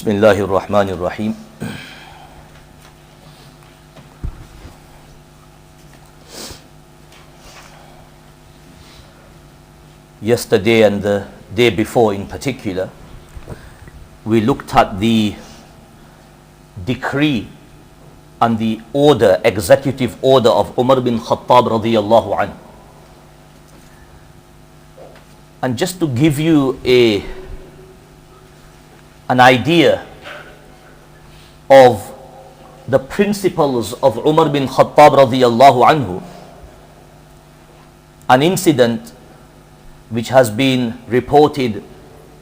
Bismillahir Rahmanir Rahim. Yesterday and the day before in particular, we looked at the decree and the order, executive order of Umar bin Khattab radiyallahu anhu. And just to give you an idea of the principles of Umar bin Khattab radiyallahu anhu, an incident which has been reported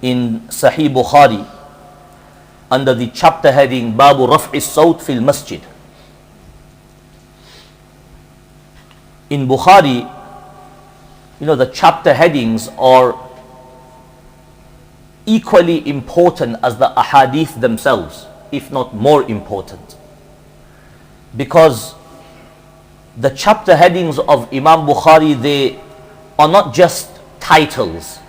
in Sahih Bukhari under the chapter heading Babu Raf'i Sawt fil Masjid. In Bukhari, the chapter headings are equally important as the Ahadith themselves, if not more important. Because the chapter headings of Imam Bukhari, they are not just titles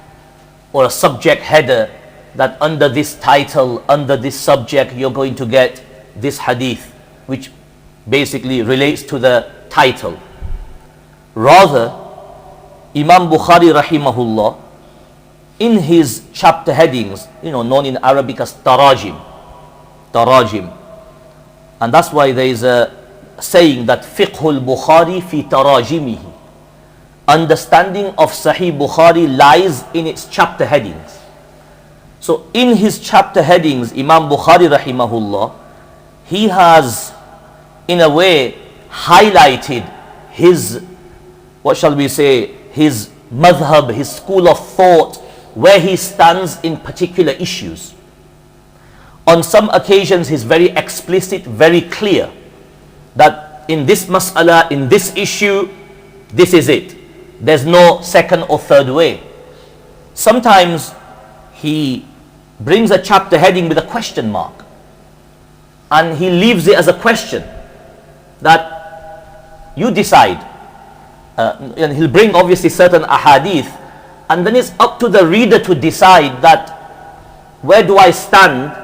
or a subject header that under this title, under this subject, you're going to get this hadith, which basically relates to the title. Rather, Imam Bukhari rahimahullah, in his chapter headings, known in Arabic as tarajim, and that's why there is a saying that fiqhul Bukhari fi tarajimihi, understanding of Sahih Bukhari lies in its chapter headings. So in his chapter headings, Imam Bukhari rahimahullah, he has in a way highlighted his, his madhab, his school of thought, where he stands in particular issues. On some occasions he's very explicit, very clear that in this mas'ala, in this issue, this is it. There's no second or third way. Sometimes he brings a chapter heading with a question mark and he leaves it as a question that you decide. And he'll bring obviously certain ahadith, and then it's up to the reader to decide that where do I stand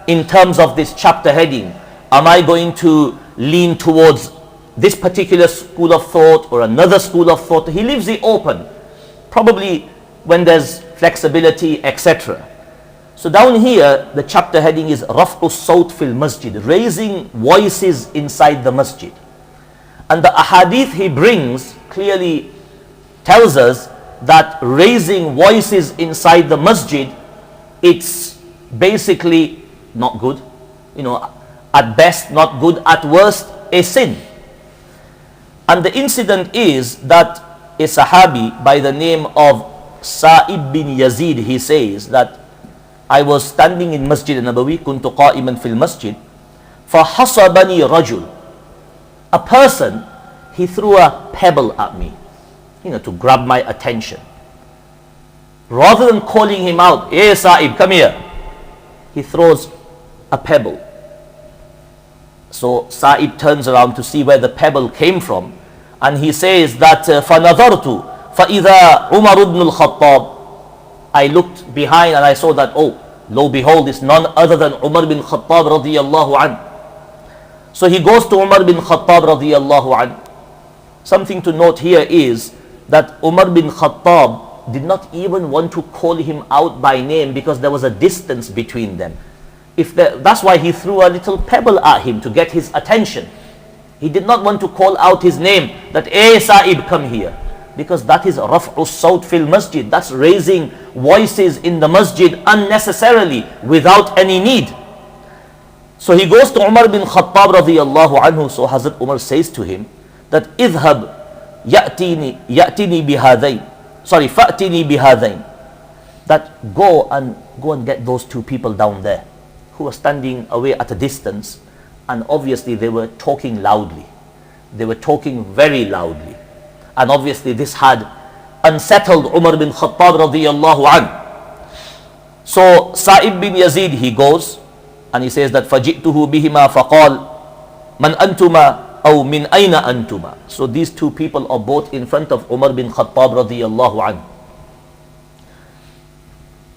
in terms of this chapter heading. Am I going to lean towards this particular school of thought or another school of thought? He leaves it open, probably when there's flexibility, etc. So down here the chapter heading is Raf'u Sawt fil Masjid, raising voices inside the masjid. And the ahadith he brings clearly tells us that raising voices inside the masjid, it's basically not good, at best not good, at worst a sin. And the incident is that a sahabi by the name of Sa'ib bin Yazid, he says that I was standing in Masjid Nabawi, kuntu qa'iman fil masjid, fahasabani rajul, a person, he threw a pebble at me, to grab my attention. Rather than calling him out, "Hey Sa'ib, come here," he throws a pebble. So Sa'ib turns around to see where the pebble came from, and he says that فَنَظَرْتُ فَإِذَا عُمَرُ بْنُ الْخَطَّابِ, I looked behind and I saw that, oh, lo behold, it's none other than Umar bin Khattab radiyallahu anhu. So he goes to Umar bin Khattab radiyallahu anhu. Something to note here is that Umar bin Khattab did not even want to call him out by name because there was a distance between them. That's why he threw a little pebble at him to get his attention. He did not want to call out his name, that, "Hey Sa'ib, come here," because that is Raf'u Sawt fil Masjid. That's raising voices in the masjid unnecessarily, without any need. So he goes to Umar bin Khattab radiyallahu anhu. So Hazrat Umar says to him that idhhab ya'tini bihadain, fa'tini bihadain, that go and get those two people down there who were standing away at a distance, and obviously they were talking loudly. They were talking very loudly, and obviously this had unsettled Umar bin Khattab radiyallahu anhu. So Sa'ib bin Yazid, he goes and he says that فَجِئْتُهُ بِهِمَا فَقَالْ مَنْ أَنْتُمَا أَوْ مِنْ أَيْنَ أَنْتُمَا. So these two people are both in front of Umar bin Khattab radiyallahu anhu.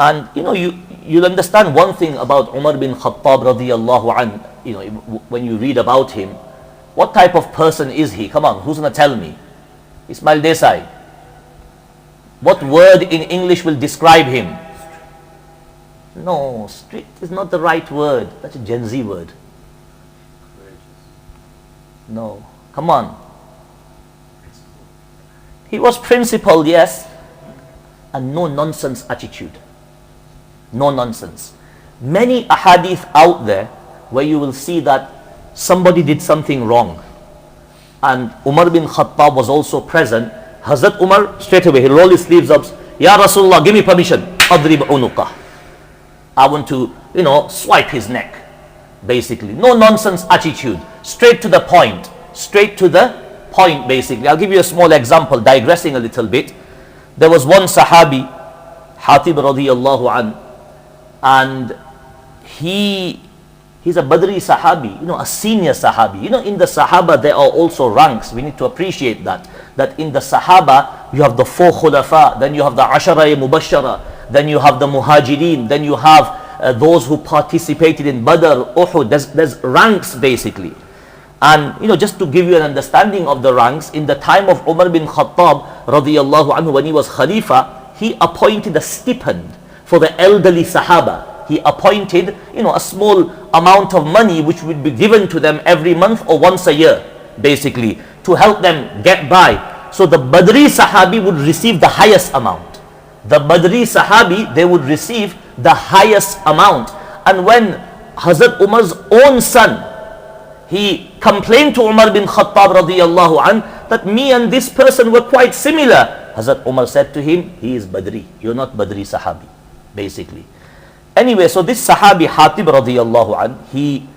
And you'll understand one thing about Umar bin Khattab radiyallahu an, when you read about him. What type of person is he? Come on, who's going to tell me? Ismail Desai. What word in English will describe him? No, strict is not the right word. That's a Gen Z word. No, come on. He was principled, yes, and no nonsense attitude. No nonsense. Many ahadith out there where you will see that somebody did something wrong, and Umar bin Khattab was also present. Hazrat Umar straight away, he rolled his sleeves up. Ya Rasulullah, give me permission. Adrib unuqah. I want to, swipe his neck. Basically, no nonsense attitude. Straight to the point. Straight to the point, basically. I'll give you a small example, digressing a little bit. There was one Sahabi, Hatib radiyallahu an, and he's a Badri Sahabi, a senior Sahabi. In the Sahaba there are also ranks. We need to appreciate that in the Sahaba you have the 4 Khulafa, then you have the Ashara Mubashara, then you have the Muhajirin, then you have those who participated in Badr, Uhud. There's ranks basically. And just to give you an understanding of the ranks, in the time of Umar bin Khattab radiyallahu anhu, when he was Khalifa, he appointed a stipend for the elderly Sahaba. He appointed a small amount of money which would be given to them every month or once a year, basically, to help them get by. So the Badri Sahabi would receive the highest amount. The Badri Sahabi, they would receive the highest amount. And when Hazrat Umar's own son, he complained to Umar bin Khattab radiyallahu an that me and this person were quite similar. Hazrat Umar said to him, he is Badri, you're not Badri Sahabi, basically. Anyway, so this Sahabi Hatib radiyallahu an, he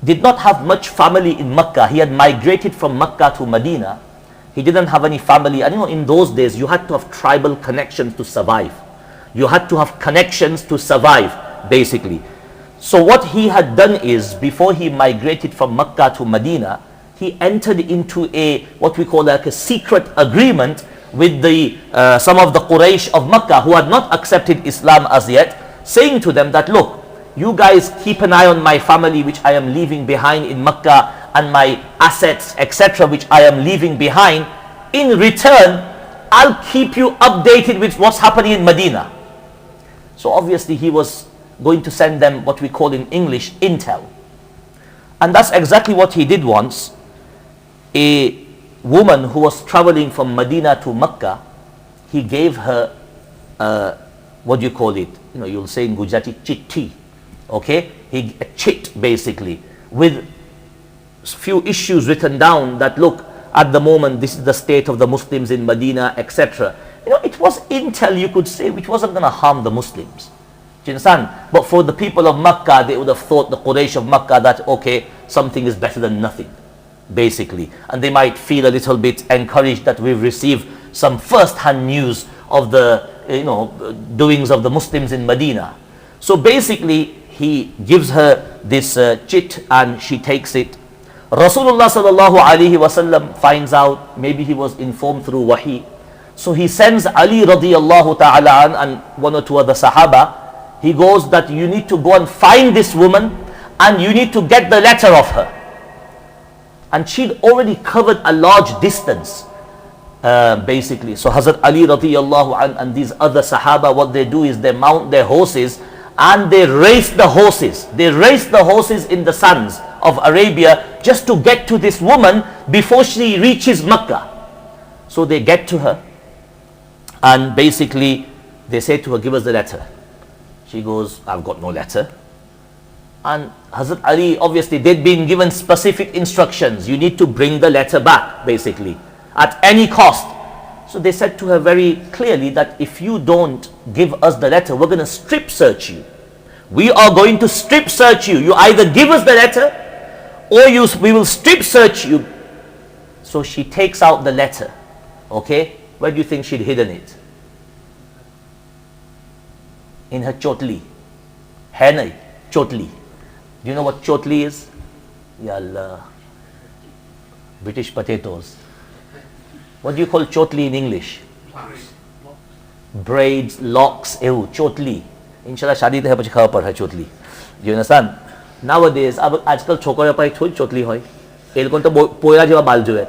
did not have much family in Makkah. He had migrated from Makkah to Medina. He didn't have any family. And in those days, you had to have tribal connections to survive. You had to have connections to survive, basically. So what he had done is, before he migrated from Makkah to Medina, he entered into what we call like a secret agreement with some of the Quraysh of Makkah who had not accepted Islam as yet, saying to them that, look, you guys keep an eye on my family which I am leaving behind in Makkah, and my assets, etc., which I am leaving behind. In return, I'll keep you updated with what's happening in Medina. So obviously he was going to send them what we call in English intel. And that's exactly what he did once. A woman who was traveling from Medina to Makkah, he gave her what do you call it? You'll say in Gujarati, chitti. Okay? A chit basically, with few issues written down that, look, at the moment this is the state of the Muslims in Medina, etc. It was intel, you could say, which wasn't going to harm the Muslims. Do you understand? But for the people of Makkah, they would have thought, the Quraysh of Makkah, that okay, something is better than nothing, basically. And they might feel a little bit encouraged that we've received some first-hand news of the doings of the Muslims in Medina. So basically, he gives her this chit and she takes it. Rasulullah sallallahu alaihi wasallam finds out, maybe he was informed through wahi. So he sends Ali radiyallahu ta'ala and one or two other Sahaba. He goes that you need to go and find this woman and you need to get the letter of her. And she'd already covered a large distance, basically. So Hazrat Ali radiyallahu and these other Sahaba, what they do is they mount their horses and they race the horses. They race the horses in the sands of Arabia just to get to this woman before she reaches Makkah. So they get to her and basically they say to her, give us the letter. She goes, I've got no letter. And Hazrat Ali, obviously they'd been given specific instructions. You need to bring the letter back, basically, at any cost. So they said to her very clearly that if you don't give us the letter, we're going to strip search you. We are going to strip search you. You either give us the letter or we will strip search you. So she takes out the letter. Okay? Where do you think she'd hidden it? In her chotli. Henna, chotli. Do you know what chotli is? Ya Allah. British potatoes. What do you call chotli in English? braids, locks, ew, chotli. Inshallah, shadi te hai pachi khaba padha chotli. You understand? Nowadays, આજકાલ છોકરીઓ પાસે થોડી ચોટલી હોય, એ લોકોને તો પોયરા જેવા બાલ જોઈએ.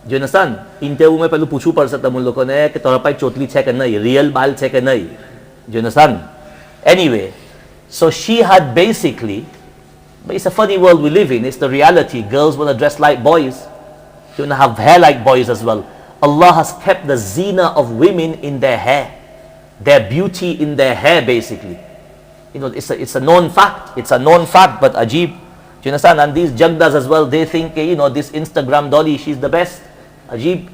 Do you understand? ઇન્ટરવ્યુમાં પેલું પૂછવું પડશે તમને લોકોને કે તારા પાસે ચોટલી છે કે નહીં, રિયલ બાલ છે કે નહીં. Do you understand? Anyway, so she had basically, but it's a funny world we live in, it's the reality. Girls want to dress like boys, they want to have hair like boys as well. Allah has kept the zina of women in their hair, their beauty in their hair basically. You know, it's a known fact. It's a known fact, but ajib. Do you understand? And these jagdas as well, they think, you know, this Instagram dolly, she's the best. Ajib.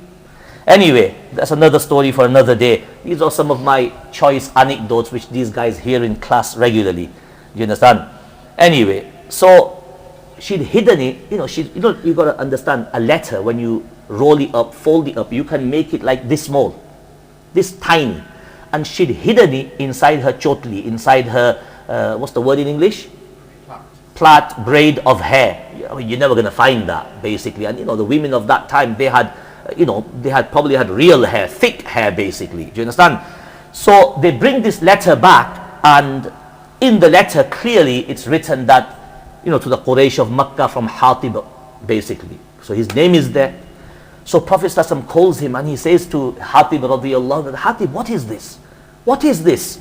Anyway, that's another story for another day. These are some of my choice anecdotes which these guys hear in class regularly. Do you understand? Anyway, so she'd hidden it. You know, you got to understand, a letter, when you roll it up, fold it up, you can make it like this small, this tiny. And she'd hidden it inside her chotli, inside her, what's the word in English? Plait braid of hair. You're never going to find that, basically. And, you know, the women of that time, they had, you know, probably had real hair, thick hair, basically. Do you understand? So they bring this letter back, and in the letter, clearly, it's written that, you know, to the Quraysh of Makkah from Hatib, basically. So his name is there. So Prophet ﷺ calls him and he says to Hatib radiyallahu anhu, Hatib, what is this? What is this?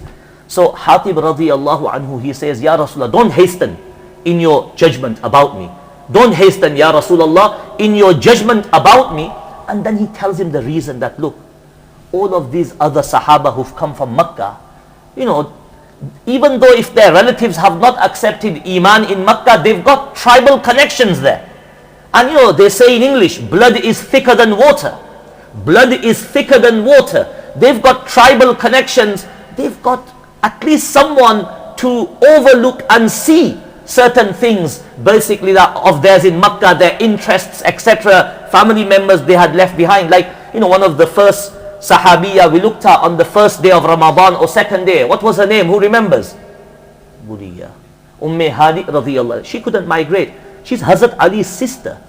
So Hatib radiyallahu anhu, he says, Ya Rasulullah, don't hasten in your judgment about me. Don't hasten, Ya Rasulullah, in your judgment about me. And then he tells him the reason that, look, all of these other Sahaba who've come from Makkah, you know, even though if their relatives have not accepted Iman in Makkah, they've got tribal connections there. And you know, they say in English, blood is thicker than water. Blood is thicker than water. They've got tribal connections. They've got at least someone to overlook and see certain things, basically, that of theirs in Makkah, their interests, etc. Family members they had left behind. Like, you know, one of the first Sahabiya we looked at on the first day of Ramadan or second day. What was her name? Who remembers? Buriya. Hani radiyallahu. She couldn't migrate. She's Hazrat Ali's sister.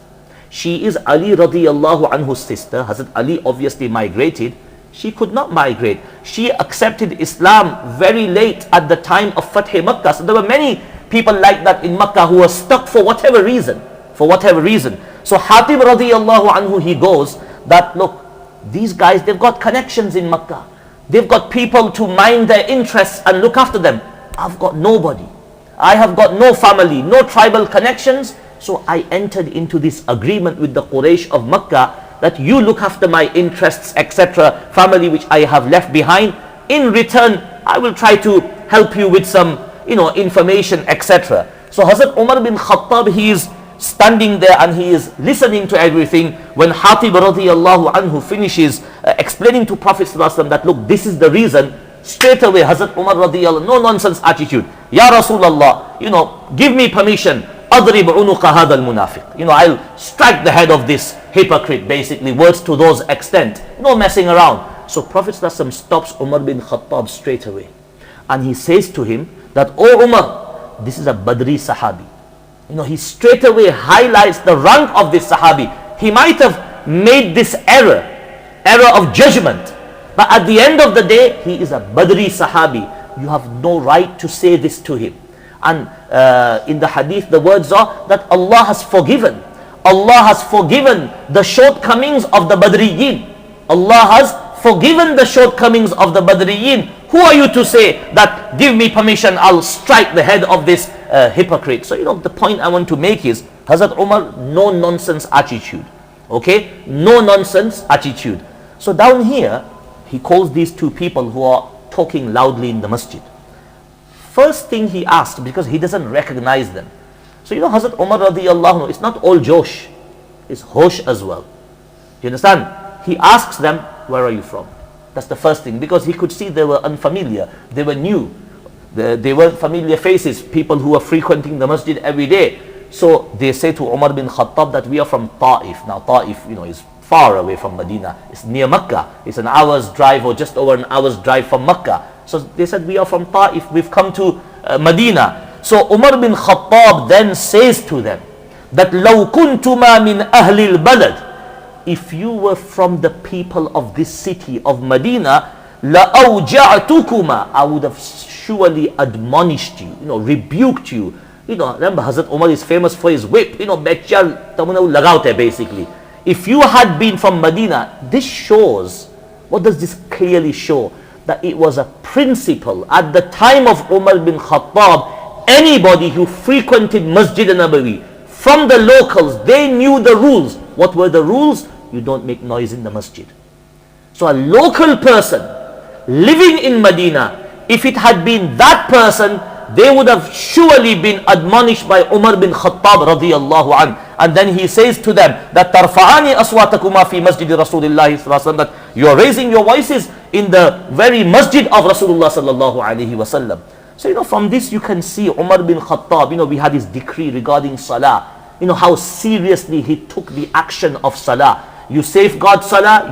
She is Ali radiyallahu anhu's sister. Hazrat Ali obviously migrated. She could not migrate. She accepted Islam very late at the time of Fath Makkah. So there were many people like that in Makkah who were stuck for whatever reason. For whatever reason. So Hatib radiyallahu anhu, he goes that, look, these guys, they've got connections in Makkah. They've got people to mind their interests and look after them. I've got nobody. I have got no family, no tribal connections. So I entered into this agreement with the Quraysh of Makkah that you look after my interests, etc., family which I have left behind. In return, I will try to help you with some, you know, information, etc. So Hazrat Umar bin Khattab, he is standing there and he is listening to everything. When Hatib radiyallahu anhu finishes explaining to Prophet ﷺ that, look, this is the reason, straight away Hazrat Umar radiyallahu, no nonsense attitude. Ya Rasulullah, you know, give me permission. Adrib unuqa hadha al-munafiq. You know, I'll strike the head of this hypocrite, basically, words to those extent. No messing around. So Prophet ﷺ stops Umar bin Khattab straight away. And he says to him that, oh Umar, this is a Badri Sahabi. You know, he straight away highlights the rank of this Sahabi. He might have made this error of judgment. But at the end of the day, he is a Badri Sahabi. You have no right to say this to him. And in the hadith, the words are that Allah has forgiven. Allah has forgiven the shortcomings of the Badriyin. Allah has forgiven the shortcomings of the Badriyin. Who are you to say that, give me permission, I'll strike the head of this hypocrite? So, you know, the point I want to make is, Hazrat Umar, no nonsense attitude. Okay? No nonsense attitude. So down here, he calls these two people who are talking loudly in the masjid. First thing he asked, because he doesn't recognize them. So you know, Hazrat Umar radiyallahu anhu, it's not all Josh, it's Hosh as well. Do you understand? He asks them, where are you from? That's the first thing, because he could see they were unfamiliar, they were new, they weren't familiar faces, people who were frequenting the masjid every day. So they say to Umar bin Khattab that we are from Ta'if. Now Ta'if, you know, is far away from Medina. It's near Makkah. It's an hour's drive or just over an hour's drive from Makkah. So they said, we are from Ta'if, we've come to Medina. So Umar bin Khattab then says to them that لَوْ كُنْتُمَا مِنْ أَهْلِ الْبَلَدِ, if you were from the people of this city of Medina, لَأَوْجَعْتُكُمَا, I would have surely admonished you, rebuked you. Remember Hazrat Umar is famous for his whip, bechal tamna lagaute basically. If you had been from Medina, this shows, what does this clearly show? That it was a principle at the time of Umar bin Khattab. Anybody who frequented Masjid al-Nabawi, from the locals, they knew the rules. What were the rules? You don't make noise in the masjid. So a local person living in Medina, if it had been that person, they would have surely been admonished by Umar bin Khattab radiyallahu anhu. And then he says to them that tarfa'ani aswatakuma fi masjid Rasulullah sallallahu alaihi wasallam, that you are raising your voices in the very masjid of Rasulullah sallallahu alaihi wasallam. So from this you can see Umar bin Khattab, we had his decree regarding salah, how seriously he took the action of salah. You safeguard salah,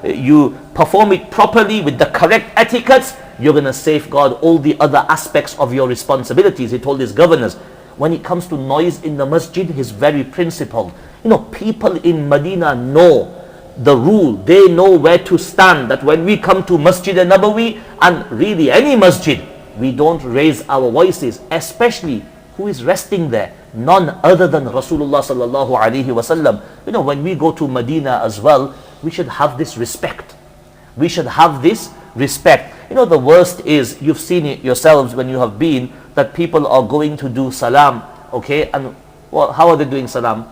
you perform it properly with the correct etiquettes, you're going to safeguard all the other aspects of your responsibilities. He told his governors, when it comes to noise in the masjid, his very principle, people in Medina know the rule, they know where to stand, that when we come to Masjid al-Nabawi, and really any masjid, we don't raise our voices, especially who is resting there? None other than Rasulullah sallallahu alaihi wasallam. When we go to Medina as well, we should have this respect. We should have this respect. The worst is, you've seen it yourselves when you have been, that people are going to do salam, okay, and how are they doing salam?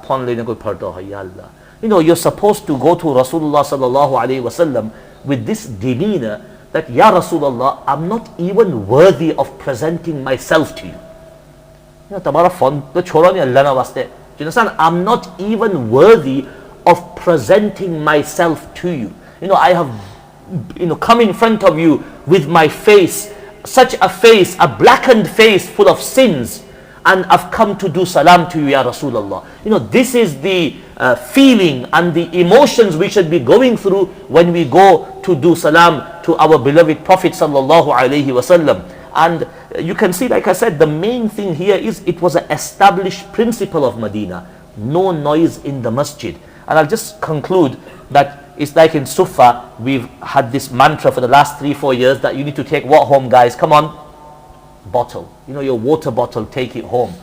You're supposed to go to Rasulullah sallallahu alaihi wasallam with this demeanor that, Ya Rasulullah, I'm not even worthy of presenting myself to you. Do you understand? I'm not even worthy of presenting myself to you. I have come in front of you with my face, such a face, a blackened face full of sins, and I've come to do salam to you, Ya Rasulullah. This is the feeling and the emotions we should be going through when we go to do salam to our beloved Prophet sallallahu alaihi wasallam. And you can see, like I said, the main thing here is it was an established principle of Medina. No noise in the masjid. And I'll just conclude that it's like in Sufa, we've had this mantra for the last 3-4 years that you need to take what home, guys? Come on, bottle. Your water bottle, take it home.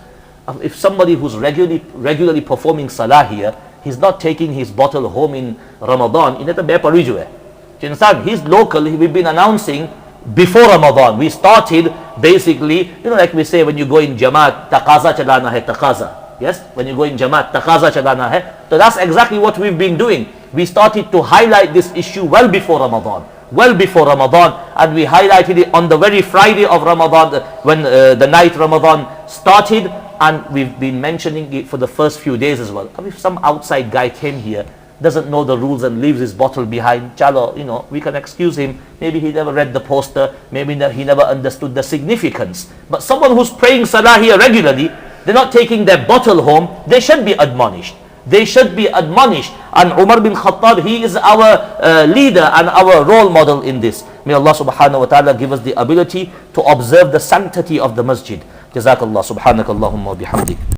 If somebody who's regularly performing salah here, he's not taking his bottle home in Ramadan, do you understand? He's local, we've been announcing before Ramadan. We started basically, like we say when you go in Jamaat, taqaza chalana hai, taqaza. Yes, when you go in Jamaat, taqaza chalana hai. So that's exactly what we've been doing. We started to highlight this issue well before Ramadan. And we highlighted it on the very Friday of Ramadan, when the night Ramadan started, and we've been mentioning it for the first few days as well. If some outside guy came here, doesn't know the rules and leaves his bottle behind, chalo, we can excuse him. Maybe he never read the poster, maybe he never understood the significance. But someone who's praying salah here regularly, they're not taking their bottle home, they should be admonished. And Umar bin Khattab, he is our leader and our role model in this. May Allah subhanahu wa ta'ala give us the ability to observe the sanctity of the masjid. Jazakallah, subhanakallahumma wa bihamdik.